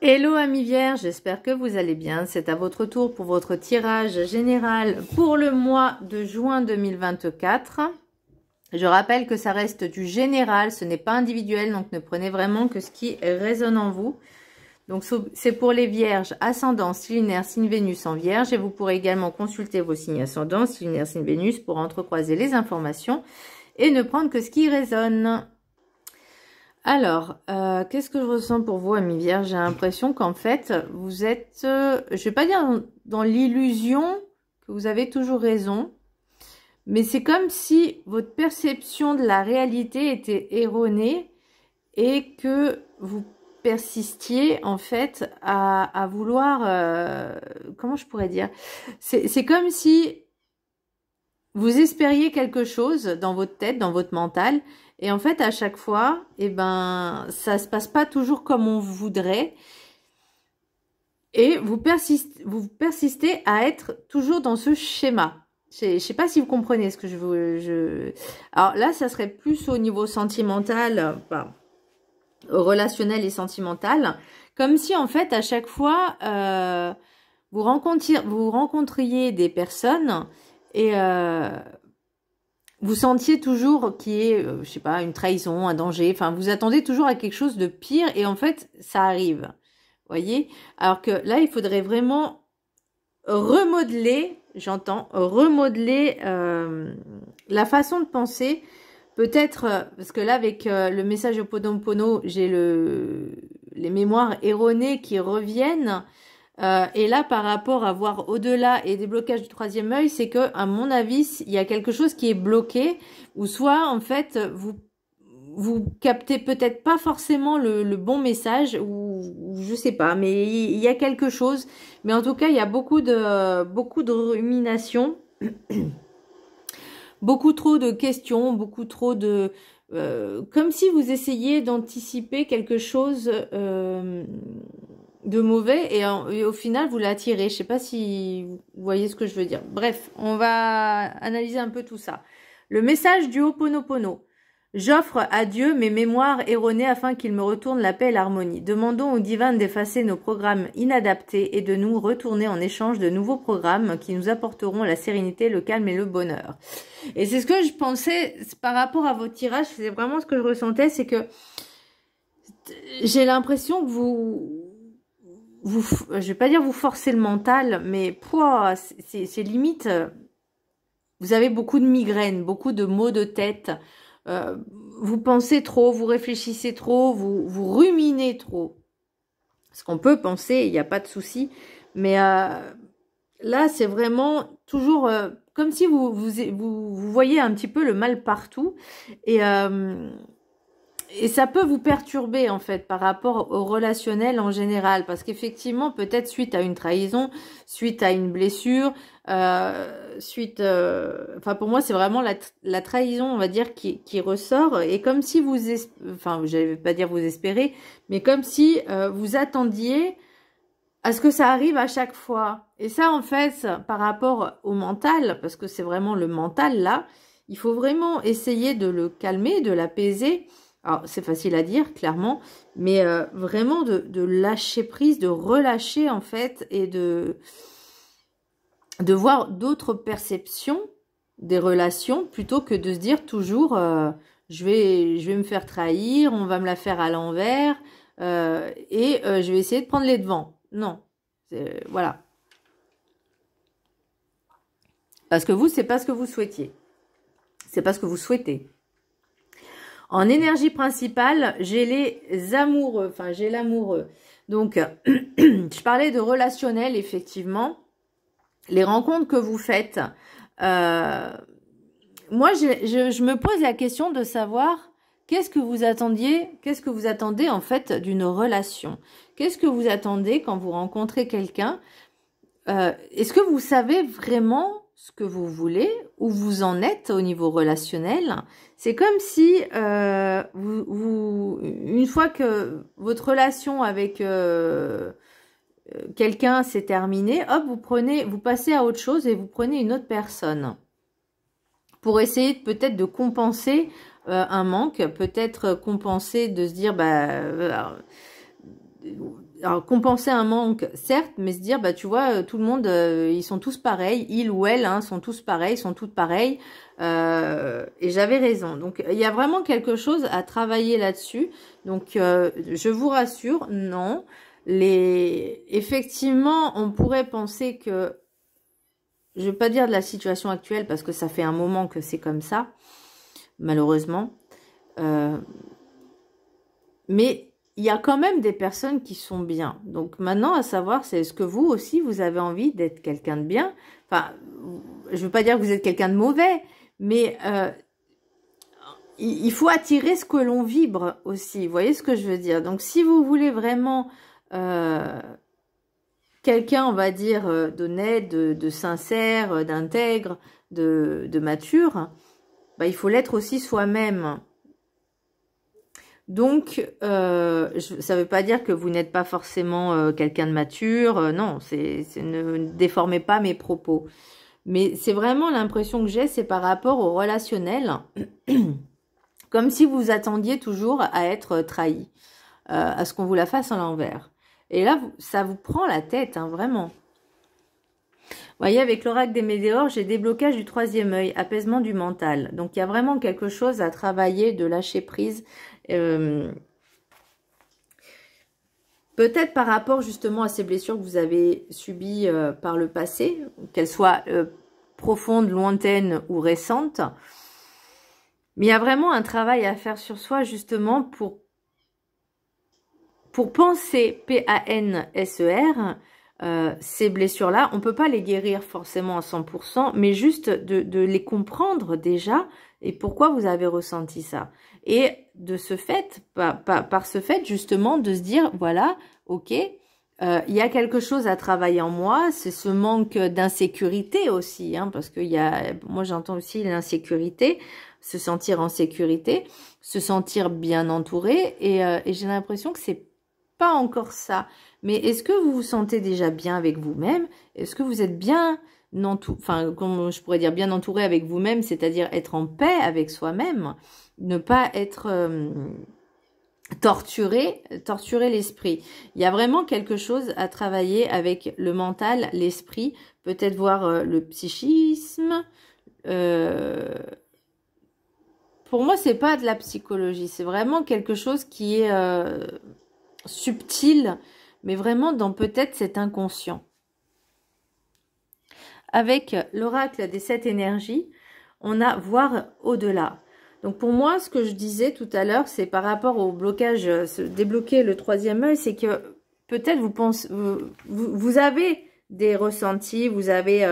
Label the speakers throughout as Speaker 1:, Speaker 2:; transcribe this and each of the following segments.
Speaker 1: Hello amis vierges, j'espère que vous allez bien. C'est à votre tour pour votre tirage général pour le mois de juin 2024. Je rappelle que ça reste du général, ce n'est pas individuel, donc ne prenez vraiment que ce qui résonne en vous. Donc c'est pour les vierges, ascendant, signe lunaire, signe Vénus en vierge. Et vous pourrez également consulter vos signes ascendants, signe lunaire, signe Vénus pour entrecroiser les informations et ne prendre que ce qui résonne. Alors, qu'est-ce que je ressens pour vous, amis vierges? J'ai l'impression qu'en fait, vous êtes, je vais pas dire dans l'illusion que vous avez toujours raison, mais c'est comme si votre perception de la réalité était erronée et que vous persistiez en fait à vouloir, comment je pourrais dire? C'est comme si vous espériez quelque chose dans votre tête, dans votre mental. Et en fait, à chaque fois, eh ben, ça se passe pas toujours comme on voudrait. Et vous persistez à être toujours dans ce schéma. Je sais pas si vous comprenez ce que je veux. Alors là, ça serait plus au niveau sentimental, enfin, relationnel et sentimental. Comme si, en fait, à chaque fois, vous rencontriez des personnes et... vous sentiez toujours qu'il y ait, je sais pas, une trahison, un danger. Enfin, vous attendez toujours à quelque chose de pire et en fait, ça arrive. Voyez? Alors que là, il faudrait vraiment remodeler, j'entends, remodeler la façon de penser. Peut-être, parce que là, avec le message Ho'oponopono, j'ai les mémoires erronées qui reviennent. Et là, par rapport à voir au-delà et des blocages du troisième œil, c'est que, à mon avis, il y a quelque chose qui est bloqué, ou soit, en fait, vous captez peut-être pas forcément le bon message, ou je sais pas, mais il y a quelque chose. Mais en tout cas, il y a beaucoup de rumination, beaucoup trop de questions, beaucoup trop de... comme si vous essayiez d'anticiper quelque chose... de mauvais et au final vous l'attirez. Je sais pas si vous voyez ce que je veux dire. Bref, on va analyser un peu tout ça. Le message du Ho'oponopono. J'offre à Dieu mes mémoires erronées afin qu'il me retourne la paix et l'harmonie. Demandons au divin d'effacer nos programmes inadaptés et de nous retourner en échange de nouveaux programmes qui nous apporteront la sérénité, le calme et le bonheur. Et c'est ce que je pensais par rapport à votre tirage. C'est vraiment ce que je ressentais, c'est que j'ai l'impression que je vais pas dire vous forcez le mental, mais c'est limite, vous avez beaucoup de migraines, beaucoup de maux de tête, vous pensez trop, vous réfléchissez trop, vous ruminez trop. Ce qu'on peut penser, il n'y a pas de souci, mais là c'est vraiment toujours comme si vous voyez un petit peu le mal partout et ça peut vous perturber en fait par rapport au relationnel en général, parce qu'effectivement peut-être suite à une trahison, suite à une blessure, enfin pour moi c'est vraiment la trahison on va dire qui ressort, et comme si enfin je vais pas dire vous espérez, mais comme si vous attendiez à ce que ça arrive à chaque fois. Et ça en fait par rapport au mental, parce que c'est vraiment le mental là, il faut vraiment essayer de le calmer, de l'apaiser. Alors, c'est facile à dire, clairement, mais vraiment de lâcher prise, de relâcher, en fait, et de voir d'autres perceptions des relations, plutôt que de se dire toujours, je vais me faire trahir, on va me la faire à l'envers, et je vais essayer de prendre les devants. Non, voilà. Parce que vous, c'est pas ce que vous souhaitiez. C'est pas ce que vous souhaitez. En énergie principale, j'ai les amoureux, enfin j'ai l'amoureux. Donc, je parlais de relationnel, effectivement. Les rencontres que vous faites, moi je me pose la question de savoir qu'est-ce que vous attendez en fait d'une relation. Qu'est-ce que vous attendez quand vous rencontrez quelqu'un? Est-ce que vous savez vraiment ce que vous voulez, où vous en êtes au niveau relationnel? C'est comme si une fois que votre relation avec quelqu'un s'est terminée, hop, vous passez à autre chose et vous prenez une autre personne pour essayer peut-être de compenser un manque, peut-être compenser, de se dire bah alors, compenser un manque, certes, mais se dire, bah tu vois, tout le monde, ils sont tous pareils, il ou elle, hein, sont tous pareils, sont toutes pareilles, et j'avais raison. Donc, il y a vraiment quelque chose à travailler là-dessus. Donc, je vous rassure, non. Effectivement, on pourrait penser que, je ne vais pas dire de la situation actuelle, parce que ça fait un moment que c'est comme ça, malheureusement. Mais il y a quand même des personnes qui sont bien. Donc maintenant, à savoir, c'est est-ce que vous aussi, vous avez envie d'être quelqu'un de bien? Enfin, je ne veux pas dire que vous êtes quelqu'un de mauvais, mais il faut attirer ce que l'on vibre aussi. Vous voyez ce que je veux dire? Donc si vous voulez vraiment quelqu'un, on va dire, d'honnête, de sincère, d'intègre, de mature, bah, il faut l'être aussi soi-même. Donc, ça ne veut pas dire que vous n'êtes pas forcément quelqu'un de mature. Non, ne déformez pas mes propos. Mais c'est vraiment l'impression que j'ai, c'est par rapport au relationnel. Comme si vous attendiez toujours à être trahi, à ce qu'on vous la fasse à l'envers. Et là, ça vous prend la tête, hein, vraiment. Vous voyez, avec l'oracle des météores, j'ai déblocage du 3e œil, apaisement du mental. Donc, il y a vraiment quelque chose à travailler, de lâcher prise. Peut-être par rapport justement à ces blessures que vous avez subies par le passé, qu'elles soient profondes, lointaines ou récentes. Mais il y a vraiment un travail à faire sur soi justement pour penser, P-A-N-S-E-R, ces blessures-là. On ne peut pas les guérir forcément à 100%, mais juste de les comprendre déjà et pourquoi vous avez ressenti ça. Et de ce fait, par ce fait justement, de se dire, voilà, ok, il y a quelque chose à travailler en moi, c'est ce manque d'insécurité aussi, hein, parce que moi j'entends aussi l'insécurité, se sentir en sécurité, se sentir bien entouré, et j'ai l'impression que c'est pas encore ça. Mais est-ce que vous vous sentez déjà bien avec vous-même? Est-ce que vous êtes bien entouré, enfin, comme je pourrais dire, bien entouré avec vous-même, c'est-à-dire être en paix avec soi-même, ne pas être torturer l'esprit. Il y a vraiment quelque chose à travailler avec le mental, l'esprit, peut-être voir le psychisme. Pour moi, c'est pas de la psychologie, c'est vraiment quelque chose qui est subtil, mais vraiment dans peut-être cet inconscient. Avec l'oracle des 7 énergies, on a voir au-delà. Donc pour moi, ce que je disais tout à l'heure, c'est par rapport au blocage, se débloquer le 3e œil, c'est que peut-être vous avez des ressentis, vous avez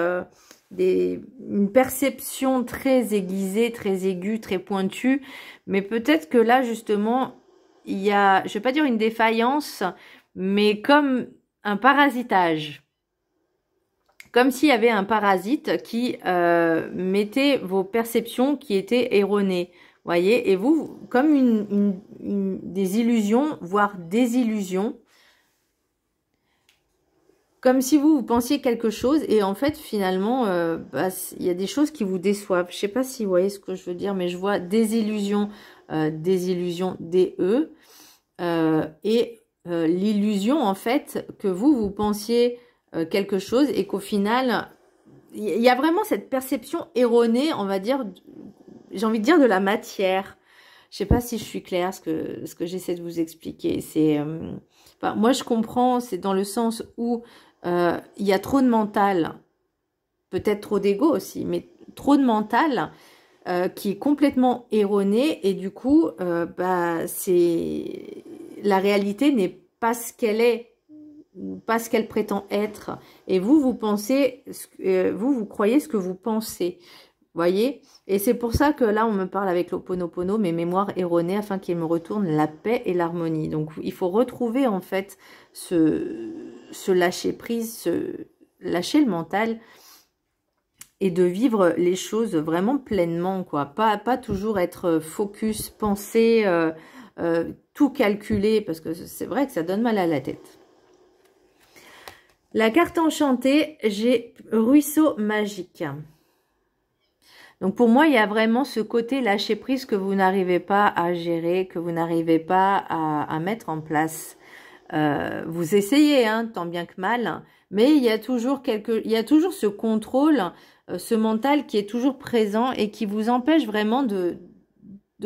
Speaker 1: une perception très aiguisée, très aiguë, très pointue, mais peut-être que là justement, il y a, je vais pas dire une défaillance, mais comme un parasitage. Comme s'il y avait un parasite qui mettait vos perceptions qui étaient erronées. Voyez, et vous, comme des illusions, voire des illusions, comme si vous pensiez quelque chose et en fait, finalement, il y a des choses qui vous déçoivent. Je sais pas si vous voyez ce que je veux dire, mais je vois des illusions, D-E, et l'illusion, en fait, que vous pensiez quelque chose et qu'au final, il y a vraiment cette perception erronée, on va dire, j'ai envie de dire de la matière. Je sais pas si je suis claire, ce que j'essaie de vous expliquer. C'est, enfin, moi je comprends, c'est dans le sens où il y a trop de mental, peut-être trop d'ego aussi, mais trop de mental qui est complètement erroné et du coup, c'est la réalité n'est pas ce qu'elle est, pas ce qu'elle prétend être. Et vous pensez, vous croyez ce que vous pensez. Voyez? Et c'est pour ça que là, on me parle avec l'Ho'oponopono, mes mémoires erronées, afin qu'il me retourne la paix et l'harmonie. Donc, il faut retrouver, en fait, ce lâcher-prise, lâcher le mental et de vivre les choses vraiment pleinement, quoi. Pas toujours être focus, penser, tout calculer, parce que c'est vrai que ça donne mal à la tête. La carte enchantée, j'ai ruisseau magique. Donc pour moi, il y a vraiment ce côté lâcher prise que vous n'arrivez pas à gérer, que vous n'arrivez pas à mettre en place. Vous essayez, hein, tant bien que mal, mais il y a toujours ce contrôle, ce mental qui est toujours présent et qui vous empêche vraiment de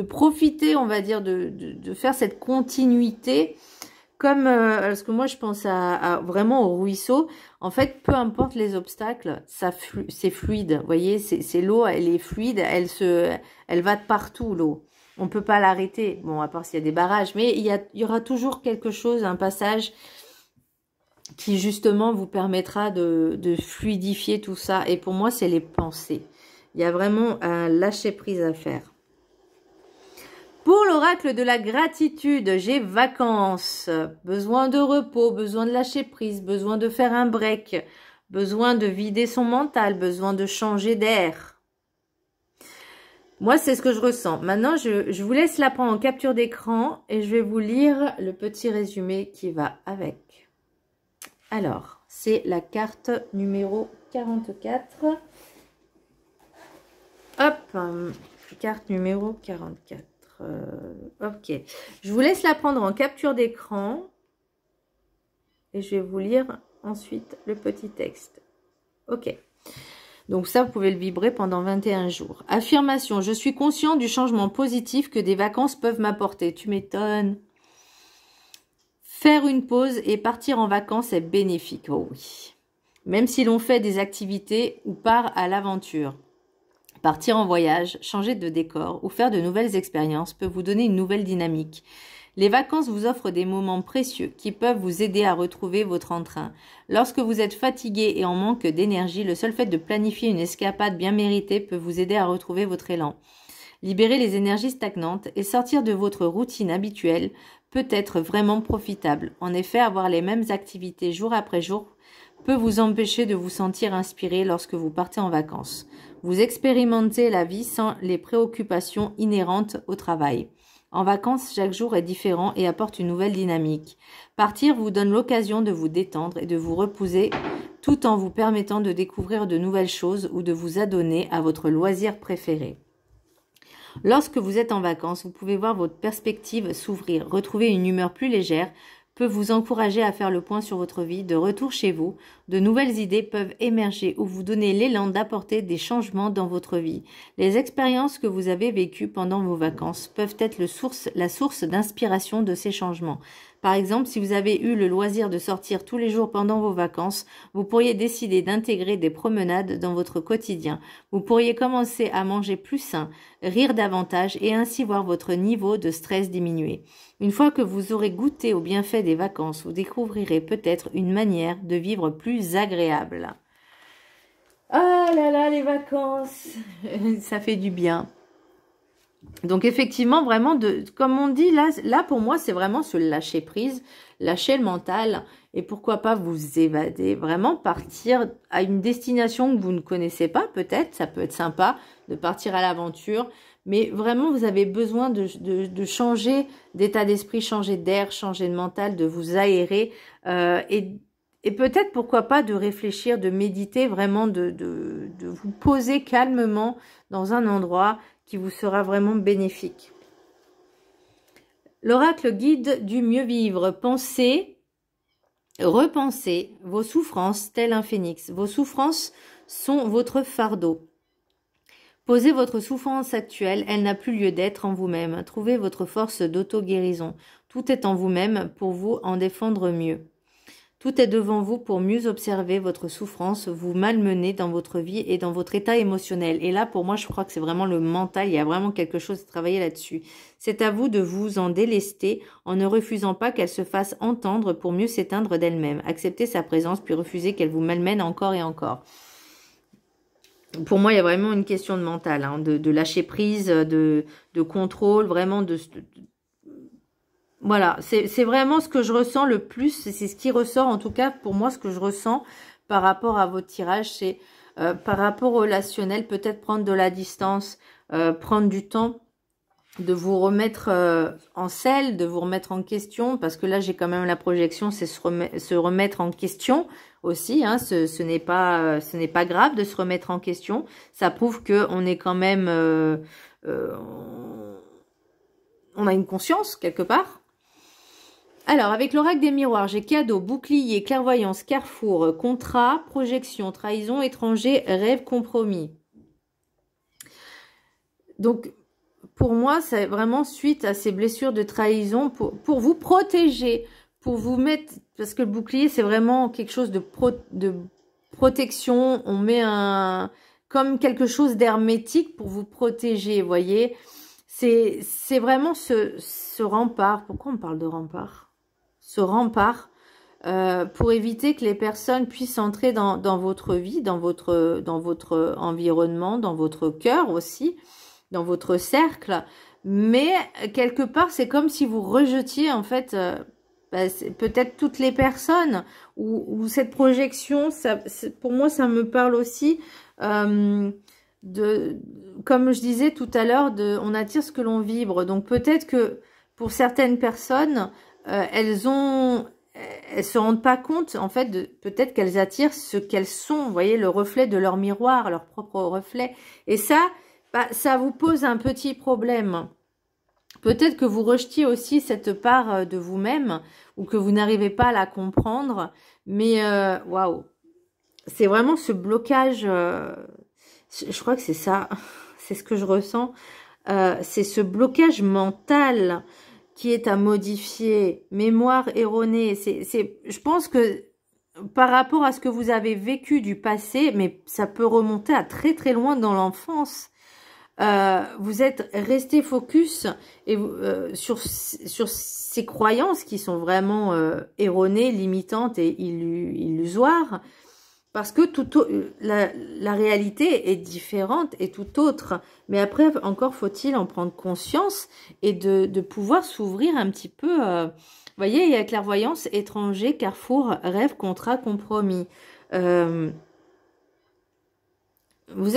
Speaker 1: profiter, on va dire, de faire cette continuité. Comme, parce que moi je pense vraiment au ruisseau, en fait, peu importe les obstacles, c'est fluide, vous voyez, c'est l'eau, elle est fluide, elle va de partout, l'eau. On peut pas l'arrêter, bon, à part s'il y a des barrages, mais il y aura toujours quelque chose, un passage qui justement vous permettra de fluidifier tout ça. Et pour moi, c'est les pensées. Il y a vraiment un lâcher-prise à faire. Pour l'oracle de la gratitude, j'ai vacances, besoin de repos, besoin de lâcher prise, besoin de faire un break, besoin de vider son mental, besoin de changer d'air. Moi, c'est ce que je ressens. Maintenant, je vous laisse la prendre en capture d'écran et je vais vous lire le petit résumé qui va avec. Alors, c'est la carte numéro 44. Hop, carte numéro 44. Ok, je vous laisse la prendre en capture d'écran et je vais vous lire ensuite le petit texte. Ok, donc ça vous pouvez le vibrer pendant 21 jours. Affirmation, je suis conscient du changement positif que des vacances peuvent m'apporter. Tu m'étonnes. Faire une pause et partir en vacances est bénéfique. Oh oui, même si l'on fait des activités ou part à l'aventure. Partir en voyage, changer de décor ou faire de nouvelles expériences peut vous donner une nouvelle dynamique. Les vacances vous offrent des moments précieux qui peuvent vous aider à retrouver votre entrain. Lorsque vous êtes fatigué et en manque d'énergie, le seul fait de planifier une escapade bien méritée peut vous aider à retrouver votre élan. Libérer les énergies stagnantes et sortir de votre routine habituelle peut être vraiment profitable. En effet, avoir les mêmes activités jour après jour peut vous empêcher de vous sentir inspiré lorsque vous partez en vacances. Vous expérimentez la vie sans les préoccupations inhérentes au travail. En vacances, chaque jour est différent et apporte une nouvelle dynamique. Partir vous donne l'occasion de vous détendre et de vous reposer tout en vous permettant de découvrir de nouvelles choses ou de vous adonner à votre loisir préféré. Lorsque vous êtes en vacances, vous pouvez voir votre perspective s'ouvrir, retrouver une humeur plus légère, peut vous encourager à faire le point sur votre vie. De retour chez vous, de nouvelles idées peuvent émerger ou vous donner l'élan d'apporter des changements dans votre vie. Les expériences que vous avez vécues pendant vos vacances peuvent être la source d'inspiration de ces changements. Par exemple, si vous avez eu le loisir de sortir tous les jours pendant vos vacances, vous pourriez décider d'intégrer des promenades dans votre quotidien. Vous pourriez commencer à manger plus sain, rire davantage et ainsi voir votre niveau de stress diminuer. Une fois que vous aurez goûté aux bienfaits des vacances, vous découvrirez peut-être une manière de vivre plus agréable. Ah là là, les vacances, ça fait du bien. Donc effectivement, vraiment, comme on dit, là pour moi, c'est vraiment se lâcher prise, lâcher le mental et pourquoi pas vous évader, vraiment partir à une destination que vous ne connaissez pas, peut-être, ça peut être sympa de partir à l'aventure, mais vraiment vous avez besoin de changer d'état d'esprit, changer d'air, changer de mental, de vous aérer et peut-être pourquoi pas de réfléchir, de méditer, vraiment de vous poser calmement dans un endroit qui vous sera vraiment bénéfique. L'oracle guide du mieux vivre. Pensez, repensez vos souffrances tel un phénix. Vos souffrances sont votre fardeau. Posez votre souffrance actuelle, elle n'a plus lieu d'être en vous-même. Trouvez votre force d'auto-guérison. Tout est en vous-même pour vous en défendre mieux. Tout est devant vous pour mieux observer votre souffrance, vous malmener dans votre vie et dans votre état émotionnel. Et là, pour moi, je crois que c'est vraiment le mental, il y a vraiment quelque chose à travailler là-dessus. C'est à vous de vous en délester en ne refusant pas qu'elle se fasse entendre pour mieux s'éteindre d'elle-même. Acceptez sa présence, puis refusez qu'elle vous malmène encore et encore. Pour moi, il y a vraiment une question de mental, hein, de lâcher prise, de contrôle, vraiment voilà, c'est vraiment ce que je ressens le plus, c'est ce qui ressort, en tout cas pour moi, ce que je ressens par rapport à votre tirage, c'est par rapport au relationnel, peut-être prendre de la distance, prendre du temps, de vous remettre en selle, de vous remettre en question, parce que là j'ai quand même la projection, c'est se remettre en question aussi, hein, ce n'est pas grave de se remettre en question, ça prouve qu'on est quand même, on a une conscience quelque part. Alors, avec l'oracle des miroirs, j'ai cadeau, bouclier, clairvoyance, carrefour, contrat, projection, trahison, étranger, rêve, compromis. Donc, pour moi, c'est vraiment suite à ces blessures de trahison pour vous protéger, pour vous mettre... Parce que le bouclier, c'est vraiment quelque chose de protection. On met comme quelque chose d'hermétique pour vous protéger, vous voyez. C'est vraiment ce rempart. Pourquoi on parle de rempart? Ce rempart pour éviter que les personnes puissent entrer dans votre vie, dans votre environnement, dans votre cœur aussi, dans votre cercle. Mais quelque part, c'est comme si vous rejetiez en fait peut-être toutes les personnes ou cette projection. Pour moi, ça me parle aussi comme je disais tout à l'heure, on attire ce que l'on vibre. Donc peut-être que pour certaines personnes, elles se rendent pas compte en fait peut-être qu'elles attirent ce qu'elles sont, vous voyez, le reflet de leur miroir, leur propre reflet. Et ça, ça vous pose un petit problème. Peut-être que vous rejetiez aussi cette part de vous-même ou que vous n'arrivez pas à la comprendre. Mais waouh, c'est vraiment ce blocage. Je crois que c'est ça, c'est ce que je ressens. C'est ce blocage mental qui est à modifier, mémoire erronée. Je pense que par rapport à ce que vous avez vécu du passé, mais ça peut remonter à très très loin dans l'enfance, vous êtes resté focus et sur ces croyances qui sont vraiment erronées, limitantes et illusoires, parce que la réalité est différente et tout autre. Mais après, encore faut-il en prendre conscience et de pouvoir s'ouvrir un petit peu. Vous voyez, il y a clairvoyance, étranger, carrefour, rêve, contrat, compromis. Vous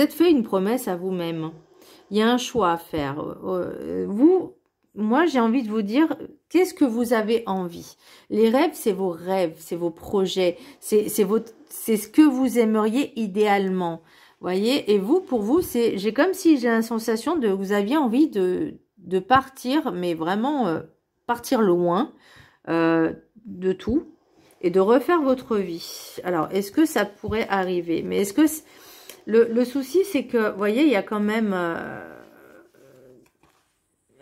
Speaker 1: êtes fait une promesse à vous-même. Il y a un choix à faire. Moi, j'ai envie de vous dire, qu'est-ce que vous avez envie? Les rêves, c'est vos rêves, c'est vos projets, c'est ce que vous aimeriez idéalement. Voyez, et vous, pour vous, j'ai comme si j'ai la sensation de vous aviez envie de partir, mais vraiment partir loin de tout et de refaire votre vie. Alors, est-ce que ça pourrait arriver? Mais est-ce que le souci, c'est que, vous voyez, il y a quand même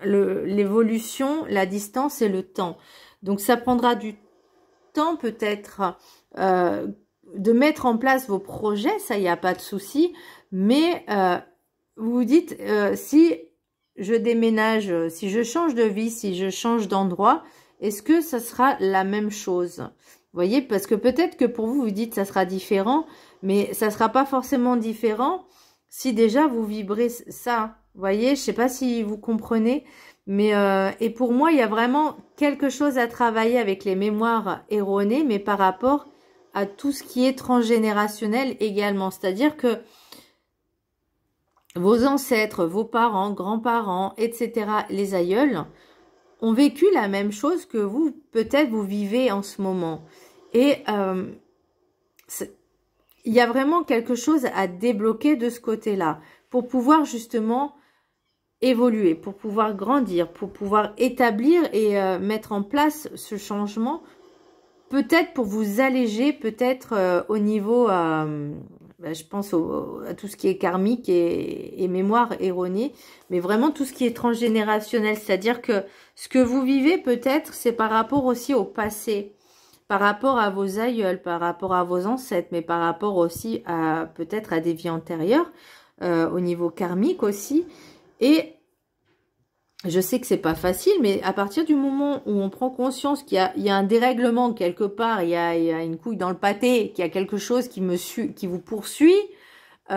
Speaker 1: l'évolution, la distance et le temps. Donc, ça prendra du temps peut-être de mettre en place vos projets, ça, il n'y a pas de souci. Mais vous vous dites, si je déménage, si je change de vie, si je change d'endroit, est-ce que ça sera la même chose? Vous voyez, parce que peut-être que pour vous, vous dites ça sera différent, mais ça sera pas forcément différent si déjà vous vibrez ça. Vous voyez, je sais pas si vous comprenez, mais et pour moi, il y a vraiment quelque chose à travailler avec les mémoires erronées, mais par rapport à tout ce qui est transgénérationnel également. C'est-à-dire que vos ancêtres, vos parents, grands-parents, etc., les aïeuls, ont vécu la même chose que vous, peut-être vous vivez en ce moment. Et il y a vraiment quelque chose à débloquer de ce côté-là pour pouvoir justement évoluer, pour pouvoir grandir, pour pouvoir établir et mettre en place ce changement, peut-être pour vous alléger, peut-être au niveau, je pense à tout ce qui est karmique et mémoire erronée, mais vraiment tout ce qui est transgénérationnel, c'est-à-dire que ce que vous vivez peut-être, c'est par rapport aussi au passé, par rapport à vos aïeuls, par rapport à vos ancêtres, mais par rapport aussi à peut-être à des vies antérieures, au niveau karmique aussi. Et je sais que c'est pas facile, mais à partir du moment où on prend conscience qu'il y a un dérèglement quelque part, il y a une couille dans le pâté, qu'il y a quelque chose qui vous poursuit, faut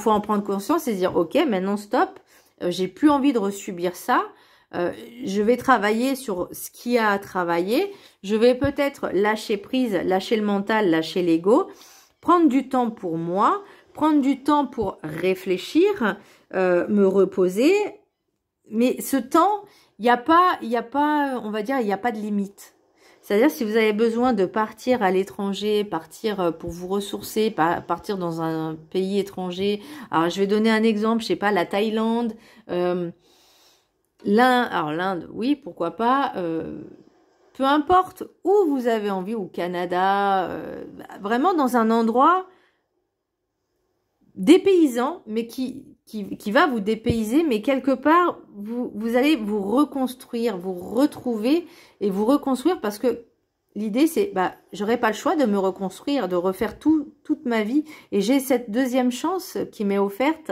Speaker 1: en prendre conscience et se dire ok, maintenant stop, j'ai plus envie de resubir ça. Je vais travailler sur ce qu'il y a à travailler. Je vais peut-être lâcher prise, lâcher le mental, lâcher l'ego, prendre du temps pour moi, prendre du temps pour réfléchir, me reposer. Mais ce temps, il n'y a pas, on va dire, il n'y a pas de limite. C'est-à-dire, si vous avez besoin de partir à l'étranger, partir pour vous ressourcer, partir dans un pays étranger. Alors, je vais donner un exemple, je sais pas, la Thaïlande, Alors l'Inde, oui, pourquoi pas. Peu importe où vous avez envie, au Canada, vraiment dans un endroit dépaysant, mais qui va vous dépayser, mais quelque part, vous allez vous reconstruire, vous retrouver et vous reconstruire parce que l'idée, c'est, j'aurais pas le choix de me reconstruire, de refaire toute ma vie. Et j'ai cette deuxième chance qui m'est offerte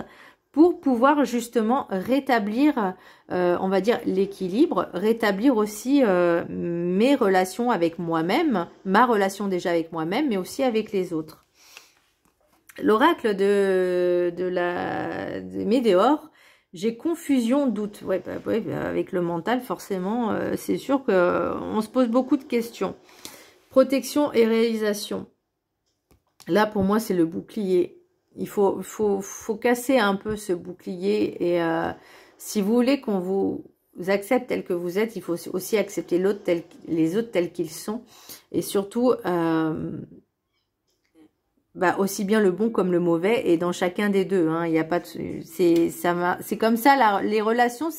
Speaker 1: pour pouvoir justement rétablir, on va dire, l'équilibre, rétablir aussi mes relations avec moi-même, ma relation déjà avec moi-même, mais aussi avec les autres. L'oracle de Médéor, j'ai confusion, doute. Ouais, avec le mental, forcément, c'est sûr qu'on se pose beaucoup de questions. Protection et réalisation. Là, pour moi, c'est le bouclier. Il faut casser un peu ce bouclier. Et si vous voulez qu'on vous accepte tel que vous êtes, il faut aussi accepter les autres tels qu'ils sont. Et surtout, aussi bien le bon comme le mauvais. Et dans chacun des deux. Hein, il y a pas de, c'est comme ça, les relations.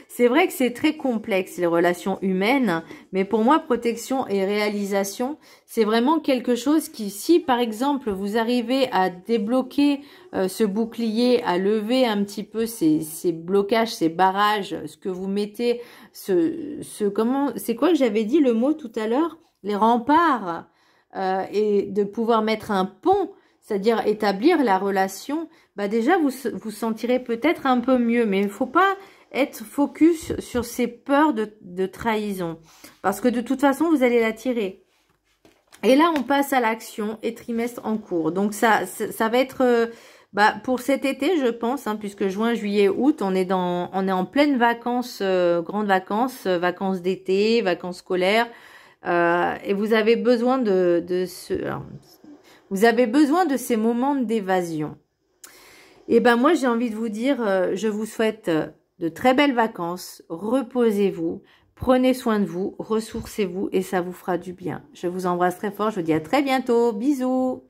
Speaker 1: C'est vrai que c'est très complexe, les relations humaines, mais pour moi, protection et réalisation, c'est vraiment quelque chose qui, si par exemple, vous arrivez à débloquer ce bouclier, à lever un petit peu ces blocages, ces barrages, ce que vous mettez, comment, c'est quoi que j'avais dit le mot tout à l'heure? Les remparts, et de pouvoir mettre un pont, c'est-à-dire établir la relation, déjà, vous sentirez peut-être un peu mieux, mais il ne faut pas être focus sur ces peurs de trahison. Parce que de toute façon, vous allez l'attirer. Et là, on passe à l'action et trimestre en cours. Donc, ça va être pour cet été, je pense, hein, puisque juin, juillet, août, on est en pleine vacances, grandes vacances, vacances d'été, vacances scolaires. Et vous avez besoin vous avez besoin de ces moments d'évasion. Et moi, j'ai envie de vous dire, je vous souhaite de très belles vacances, reposez-vous, prenez soin de vous, ressourcez-vous et ça vous fera du bien. Je vous embrasse très fort, je vous dis à très bientôt, bisous.